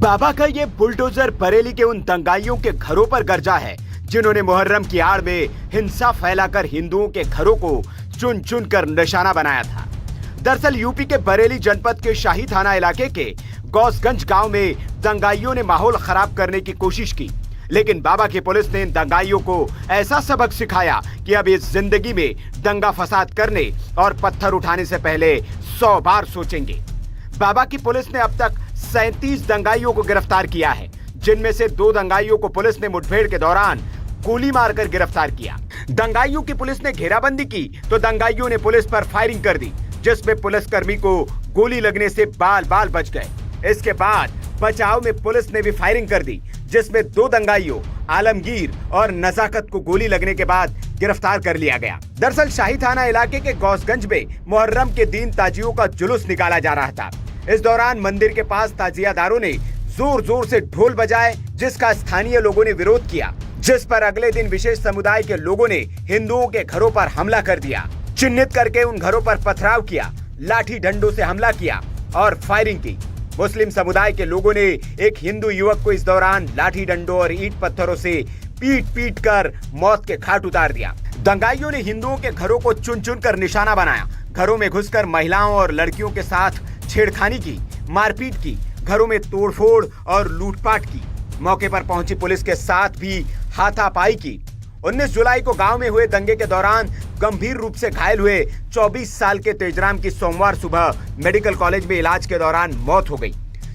बाबा का ये बुलडोजर बरेली के उन दंगाइयों के घरों पर गरजा है जिन्होंने मुहर्रम की आड़ में हिंसा फैलाकर हिंदुओं के घरों को चुन चुन कर निशाना बनाया था। दरअसल यूपी के बरेली जनपद के शाही थाना इलाके के गौसगंज गांव में दंगाइयों ने माहौल खराब करने की कोशिश की, लेकिन बाबा की पुलिस ने इन दंगाइयों को ऐसा सबक सिखाया कि अब इस जिंदगी में दंगा फसाद करने और पत्थर उठाने से पहले 100 बार सोचेंगे। बाबा की पुलिस ने अब तक 37 दंगाइयों को गिरफ्तार किया है, जिनमें से 2 दंगाइयों को पुलिस ने मुठभेड़ के दौरान गोली मारकर गिरफ्तार किया। दंगाइयों की पुलिस ने घेराबंदी की तो दंगाइयों ने पुलिस पर फायरिंग कर दी, जिसमें पुलिसकर्मी को गोली लगने से बाल बाल बच गए। इसके बाद बचाव में पुलिस ने भी फायरिंग कर दी, जिसमें 2 दंगाइयों आलमगीर और नजाकत को गोली लगने के बाद गिरफ्तार कर लिया गया। दरअसल शाही थाना इलाके के गौसगंज में मुहर्रम के दिन ताजियों का जुलूस निकाला जा रहा था। इस दौरान मंदिर के पास ताजियादारों ने जोर जोर से ढोल बजाए, जिसका स्थानीय लोगों ने विरोध किया, जिस पर अगले दिन विशेष समुदाय के लोगों ने हिंदुओं के घरों पर हमला कर दिया, चिन्हित करके उन घरों पर पथराव किया, लाठी डंडों से हमला किया और फायरिंग की। मुस्लिम समुदाय के लोगों ने एक हिंदू युवक को इस दौरान लाठी डंडों और ईंट पत्थरों से पीट पीट कर मौत के घाट उतार दिया। दंगाइयों ने हिंदुओं के घरों को चुन चुन कर निशाना बनाया, घरों में घुसकर महिलाओं और लड़कियों के साथ छेड़खानी की, मारपीट की, घरों में तोड़फोड़ और लूटपाट की। मौके पर पहुंची पुलिस के साथ भी हाथापाई की। 19 जुलाई को गांव में हुए दंगे के दौरान गंभीर रूप से घायल हुए 24 साल के तेजराम की सोमवार सुबह मेडिकल कॉलेज में इलाज के दौरान मौत हो गई।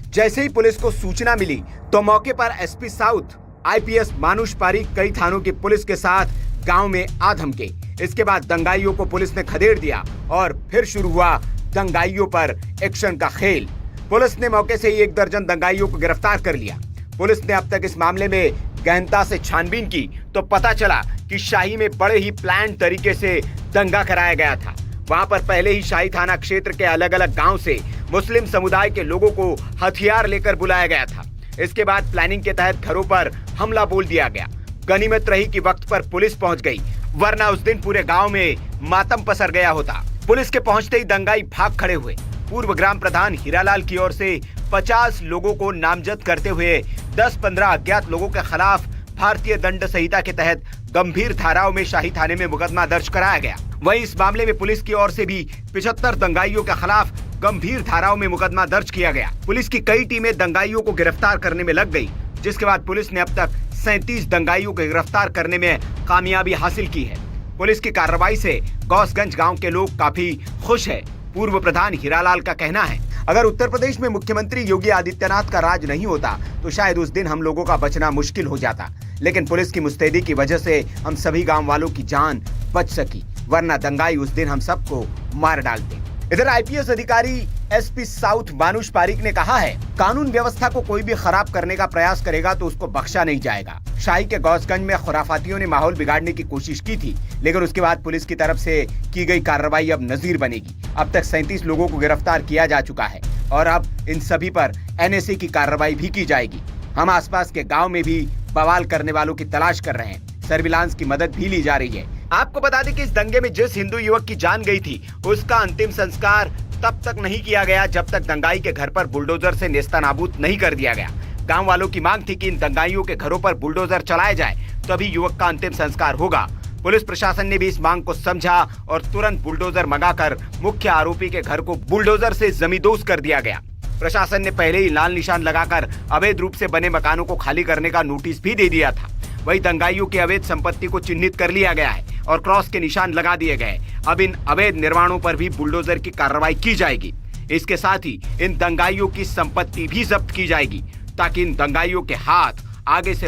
जैसे ही पुलिस को सूचना मिली तो मौके पर एसपी साउथ आईपीएस मानुष पारीक कई थानों की पुलिस के साथ गांव में आ धमके। इसके बाद दंगाइयों को पुलिस ने खदेड़ दिया और फिर शुरू हुआ दंगाइयों पर एक्शन का खेल। पुलिस ने मौके से ही 1 दर्जन दंगाइयों को गिरफ्तार कर लिया। पुलिस ने अब तक इस मामले में गहनता से छानबीन की तो पता चला कि शाही में बड़े ही प्लान तरीके से दंगा कराया गया था। वहां पर पहले ही शाही थाना क्षेत्र के अलग अलग गांव से मुस्लिम समुदाय के लोगों को हथियार लेकर बुलाया गया था। इसके बाद प्लानिंग के तहत घरों पर हमला बोल दिया गया। गनीमत रही कि वक्त पर पुलिस पहुंच गई, वरना उस दिन पूरे गांव में मातम पसर गया होता। पुलिस के पहुंचते ही दंगाई भाग खड़े हुए। पूर्व ग्राम प्रधान हीरालाल की ओर से 50 लोगों को नामजद करते हुए 10-15 अज्ञात लोगों के खिलाफ भारतीय दंड संहिता के तहत गंभीर धाराओं में शाही थाने में मुकदमा दर्ज कराया गया। वहीं इस मामले में पुलिस की ओर से भी 75 दंगाइयों के खिलाफ गंभीर धाराओं में मुकदमा दर्ज किया गया। पुलिस की कई टीमें दंगाइयों को गिरफ्तार करने में लग गई, जिसके बाद पुलिस ने अब तक 37 दंगाइयों को गिरफ्तार करने में कामयाबी हासिल की है। पुलिस की कार्रवाई से गौसगंज गांव के लोग काफी खुश है। पूर्व प्रधान हीरालाल का कहना है, अगर उत्तर प्रदेश में मुख्यमंत्री योगी आदित्यनाथ का राज नहीं होता तो शायद उस दिन हम लोगों का बचना मुश्किल हो जाता, लेकिन पुलिस की मुस्तैदी की वजह से हम सभी गांव वालों की जान बच सकी, वरना दंगाई उस दिन हम सबको मार डालते। इधर आईपीएस अधिकारी एसपी साउथ मानुष पारीक ने कहा है, कानून व्यवस्था को कोई भी खराब करने का प्रयास करेगा तो उसको बख्शा नहीं जाएगा। शाही के गौसगंज में खुराफातियों ने माहौल बिगाड़ने की कोशिश की थी, लेकिन उसके बाद पुलिस की तरफ से की गई कार्रवाई अब नजीर बनेगी। अब तक 37 लोगों को गिरफ्तार किया जा चुका है और अब इन सभी पर एनएसए की कार्रवाई भी की जाएगी। हम आसपास के गाँव में भी बवाल करने वालों की तलाश कर रहे हैं, सर्विलांस की मदद भी ली जा रही है। आपको बता दें कि इस दंगे में जिस हिंदू युवक की जान गई थी, उसका अंतिम संस्कार तब तक नहीं किया गया जब तक दंगाई के घर पर बुलडोजर से नेस्तनाबूद नहीं कर दिया गया। गांव वालों की मांग थी कि इन दंगाइयों के घरों पर बुलडोजर चलाया जाए, तभी युवक का अंतिम संस्कार होगा। पुलिस प्रशासन ने भी इस मांग को समझा और तुरंत बुलडोजर मंगाकर मुख्य आरोपी के घर को बुलडोजर से जमींदोज कर दिया गया। प्रशासन ने पहले ही लाल निशान लगाकर अवैध रूप से बने मकानों को खाली करने का नोटिस भी दे दिया था। वही दंगाइयों की अवैध संपत्ति को चिन्हित कर लिया गया है और क्रॉस के निशान लगा दिए गए। अब इन अवैध निर्माणों पर भी बुलडोजर की कार्रवाई की जाएगी। इसके साथ ही इन दंगाइयों की संपत्ति भी जब्त की जाएगी, ताकि इन दंगाइयों के हाथ आगे से